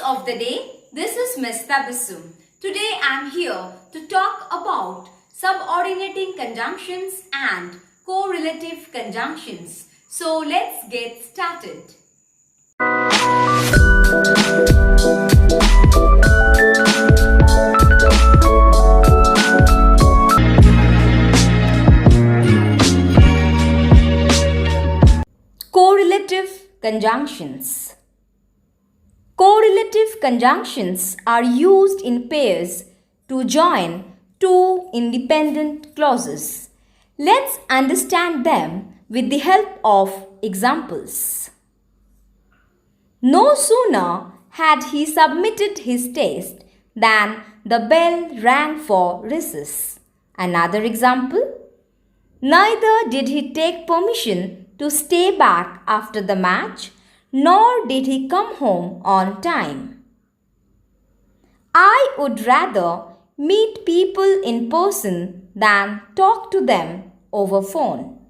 of the day. This is Miss Tabassum. Today I am here to talk about subordinating conjunctions and correlative conjunctions. So let's get started. Correlative conjunctions. Correlative conjunctions are used in pairs to join two independent clauses. Let's understand them with the help of examples. No sooner had he submitted his test than the bell rang for recess. Another example. Neither did he take permission to stay back after the match, nor did he come home on time. I would rather meet people in person than talk to them over phone.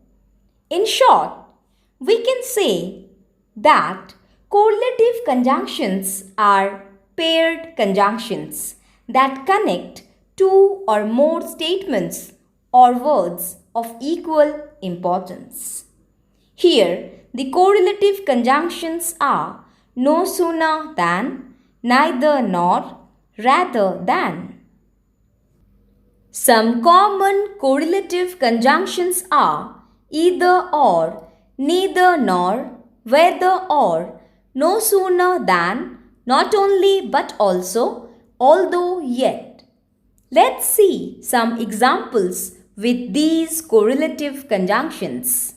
In short, we can say that correlative conjunctions are paired conjunctions that connect two or more statements or words of equal importance. Here, the correlative conjunctions are no sooner than, neither nor, rather than. Some common correlative conjunctions are either or, neither nor, whether or, no sooner than, not only but also, although yet. Let's see some examples with these correlative conjunctions.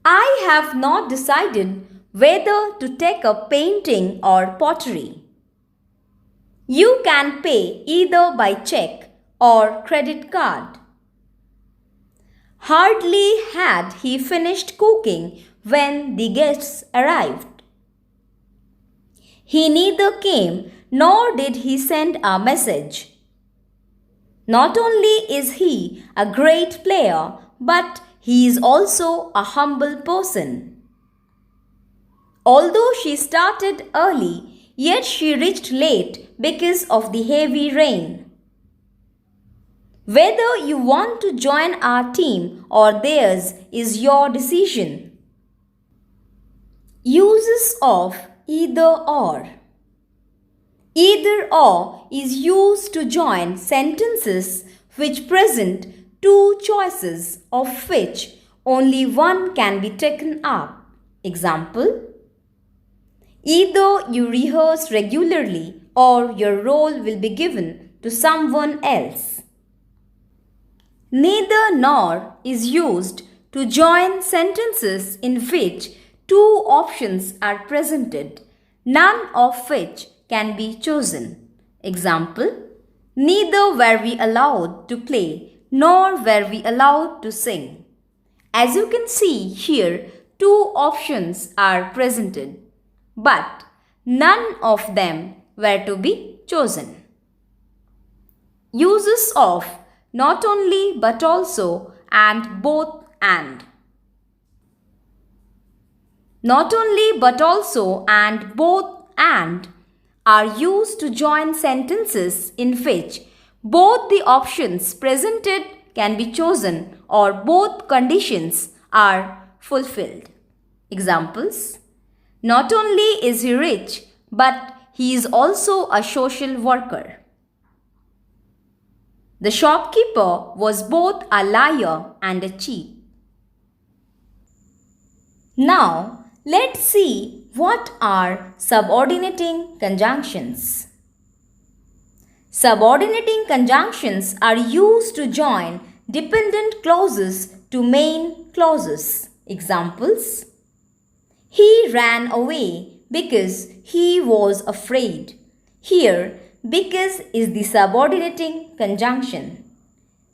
I have not decided whether to take up painting or pottery. You can pay either by check or credit card. Hardly had he finished cooking when the guests arrived. He neither came nor did he send a message. Not only is he a great player, but he is also a humble person. Although she started early, yet she reached late because of the heavy rain. Whether you want to join our team or theirs is your decision. Uses of either or. Either or is used to join sentences which present two choices of which only one can be taken up. Example: either you rehearse regularly or your role will be given to someone else. Neither nor is used to join sentences in which two options are presented, none of which can be chosen. Example: neither were we allowed to play nor were we allowed to sing. As you can see here, two options are presented, but none of them were to be chosen. Uses of not only but also and both and. Not only but also and both and are used to join sentences in which both the options presented can be chosen or both conditions are fulfilled. Examples: not only is he rich, but he is also a social worker. The shopkeeper was both a liar and a cheat. Now, let's see what are subordinating conjunctions. Subordinating conjunctions are used to join dependent clauses to main clauses. Examples: he ran away because he was afraid. Here, because is the subordinating conjunction.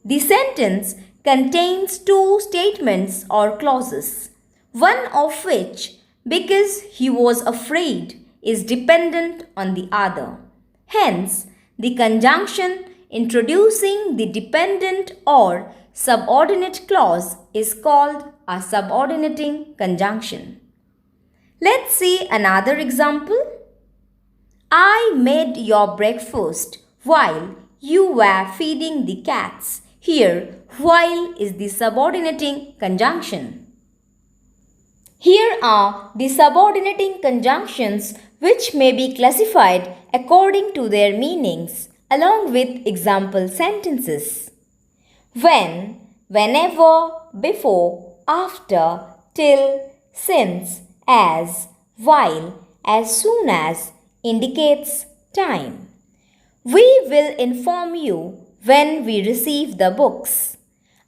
The sentence contains two statements or clauses, one of which, because he was afraid, is dependent on the other. Hence, the conjunction introducing the dependent or subordinate clause is called a subordinating conjunction. Let's see another example. I made your breakfast while you were feeding the cats. Here, while is the subordinating conjunction. Here are the subordinating conjunctions which may be classified according to their meanings along with example sentences. When, whenever, before, after, till, since, as, while, as soon as indicates time. We will inform you when we receive the books.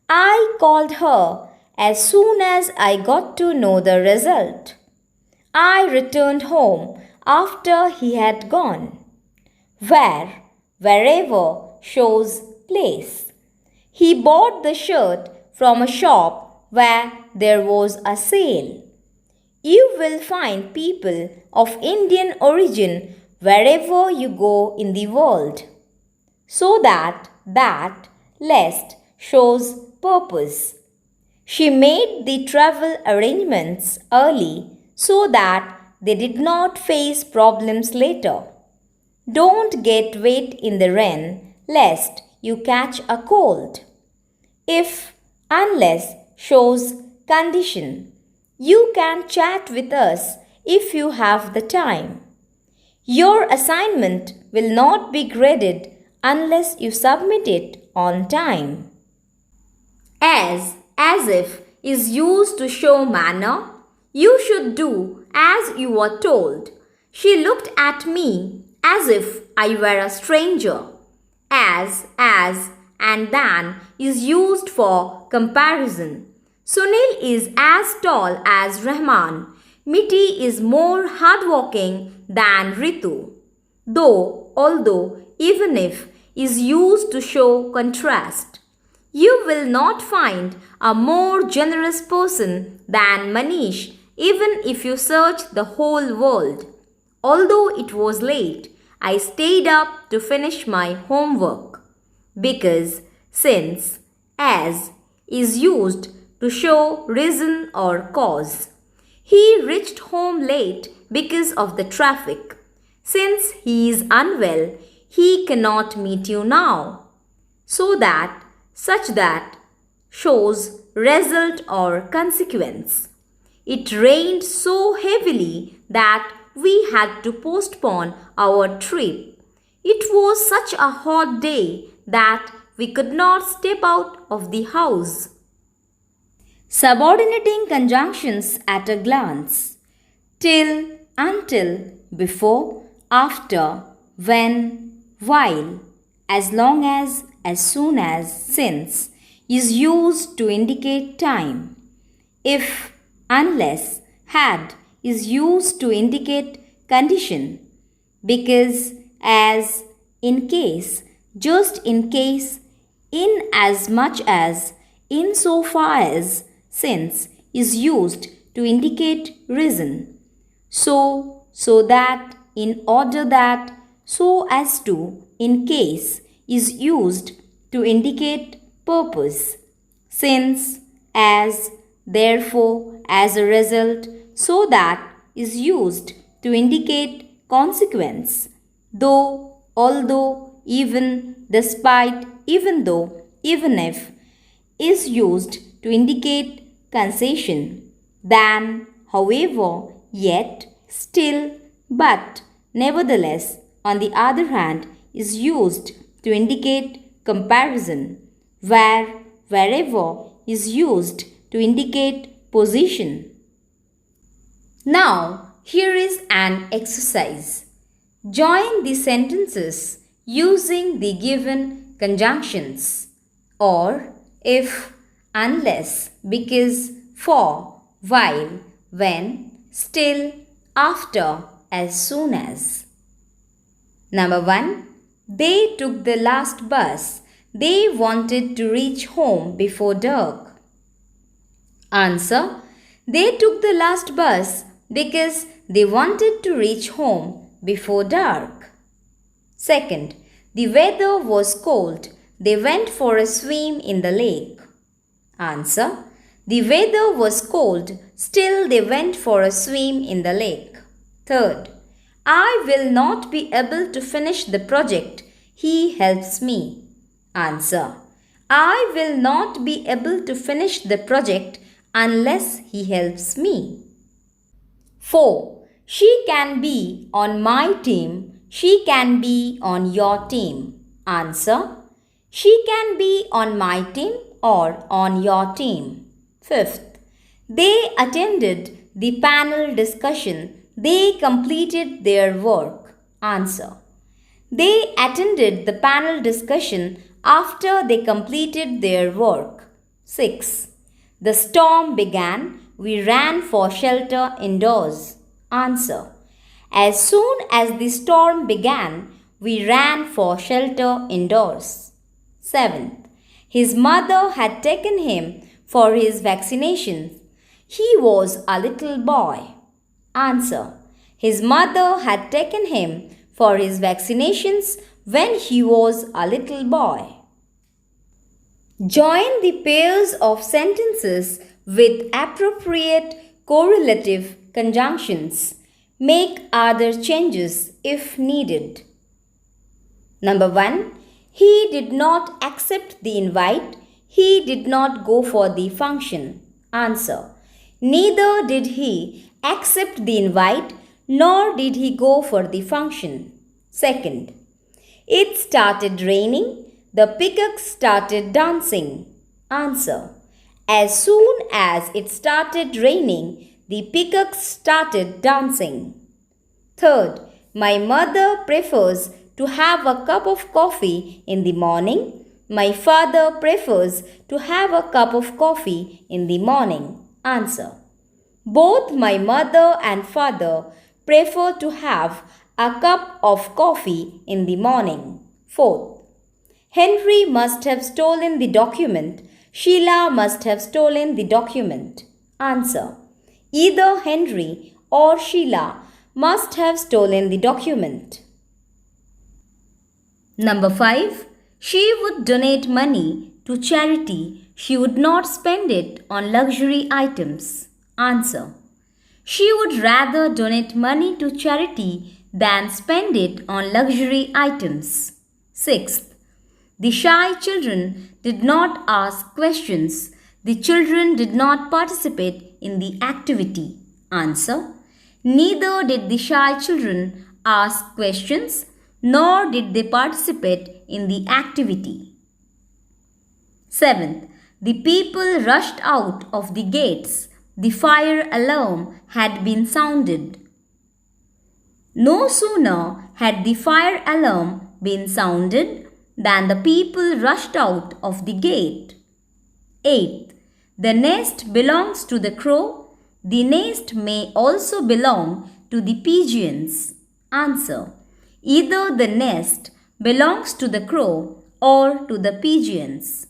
I called her as soon as I got to know the result. I returned home after he had gone. Where, wherever shows place. He bought the shirt from a shop where there was a sale. You will find people of Indian origin wherever you go in the world. So that, lest shows purpose. She made the travel arrangements early so that they did not face problems later. Don't get wet in the rain lest you catch a cold. If, unless shows condition. You can chat with us if you have the time. Your assignment will not be graded unless you submit it on time. As if is used to show manner. You should do as you were told. She looked at me as if I were a stranger. As, and than is used for comparison. Sunil is as tall as Rahman. Miti is more hardworking than Ritu. Though, although, even if is used to show contrast. You will not find a more generous person than Manish even if you search the whole world. Although it was late, I stayed up to finish my homework. Because, since, as is used to show reason or cause. He reached home late because of the traffic. Since he is unwell, he cannot meet you now. So that, such that shows result or consequence. It rained so heavily that we had to postpone our trip. It was such a hot day that we could not step out of the house. Subordinating conjunctions at a glance. Till, until, before, after, when, while, as long as soon as, since, is used to indicate time. If, unless, had, is used to indicate condition. Because, as, in case, just in case, in as much as, in so far as, since, is used to indicate reason. So that, in order that, so as to, in case, is used to indicate purpose. Since, as, therefore, as a result, so that is used to indicate consequence. Though, although, even, despite, even though, even if, is used to indicate concession. Than, however, yet, still, but, nevertheless, on the other hand, is used to indicate comparison. Where, wherever, is used to indicate position. Now, here is an exercise. Join the sentences using the given conjunctions or if, unless, because, for, while, when, still, after, as soon as. Number 1. They took the last bus. They wanted to reach home before dark. Answer. They took the last bus because they wanted to reach home before dark. Second. The weather was cold. They went for a swim in the lake. Answer. The weather was cold, still they went for a swim in the lake. Third. I will not be able to finish the project. He helps me. Answer. I will not be able to finish the project unless he helps me. 4. She can be on my team. She can be on your team. Answer. She can be on my team or on your team. 5th. They attended the panel discussion. They completed their work. Answer. They attended the panel discussion after they completed their work. 6. The storm began. We ran for shelter indoors. Answer. As soon as the storm began, we ran for shelter indoors. 7th. His mother had taken him for his vaccinations. He was a little boy. Answer. His mother had taken him for his vaccinations when he was a little boy. Join the pairs of sentences with appropriate correlative conjunctions. Make other changes if needed. Number 1. He did not accept the invite. He did not go for the function. Answer. Neither did he accept the invite nor did he go for the function. Second. It started raining. The peacock started dancing. Answer. As soon as it started raining, the peacock started dancing. Third. My mother prefers to have a cup of coffee in the morning. My father prefers to have a cup of coffee in the morning. Answer. Both my mother and father prefer to have a cup of coffee in the morning. Fourth. Henry must have stolen the document. Sheila must have stolen the document. Answer. Either Henry or Sheila must have stolen the document. Number 5. She would donate money to charity. She would not spend it on luxury items. Answer. She would rather donate money to charity than spend it on luxury items. 6th. The shy children did not ask questions. The children did not participate in the activity. Answer. Neither did the shy children ask questions nor did they participate in the activity. 7th. The people rushed out of the gates. The fire alarm had been sounded. No sooner had the fire alarm been sounded than the people rushed out of the gate. 8th. The nest belongs to the crow. The nest may also belong to the pigeons. Answer. Either the nest belongs to the crow or to the pigeons.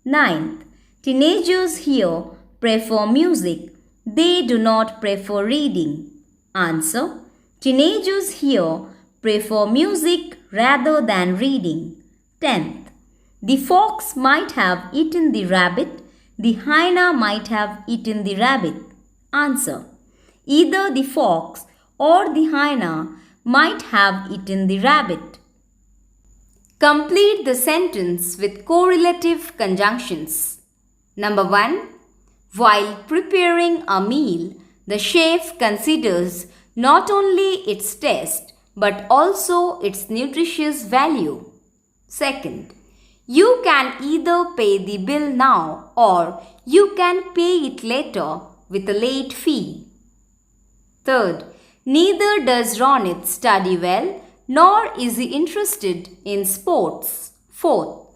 9th. Teenagers here prefer music. They do not prefer reading. Answer. Teenagers here prefer music rather than reading. 10th. The fox might have eaten the rabbit. The hyena might have eaten the rabbit. Answer. Either the fox or the hyena might have eaten the rabbit. Complete the sentence with correlative conjunctions. Number 1. While preparing a meal, the chef considers not only its taste but also its nutritious value. Second. You can either pay the bill now or you can pay it later with a late fee. Third. Neither does Ronit study well nor is he interested in sports. Fourth.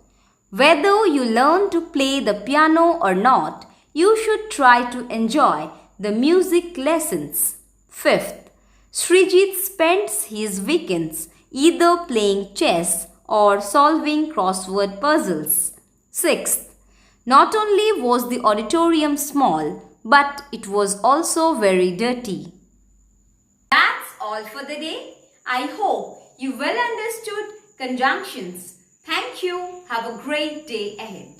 Whether you learn to play the piano or not, you should try to enjoy the music lessons. Fifth. Srijit spends his weekends either playing chess or solving crossword puzzles. Sixth. Not only was the auditorium small, but it was also very dirty. That's all for the day. I hope you well understood conjunctions. Thank you. Have a great day ahead.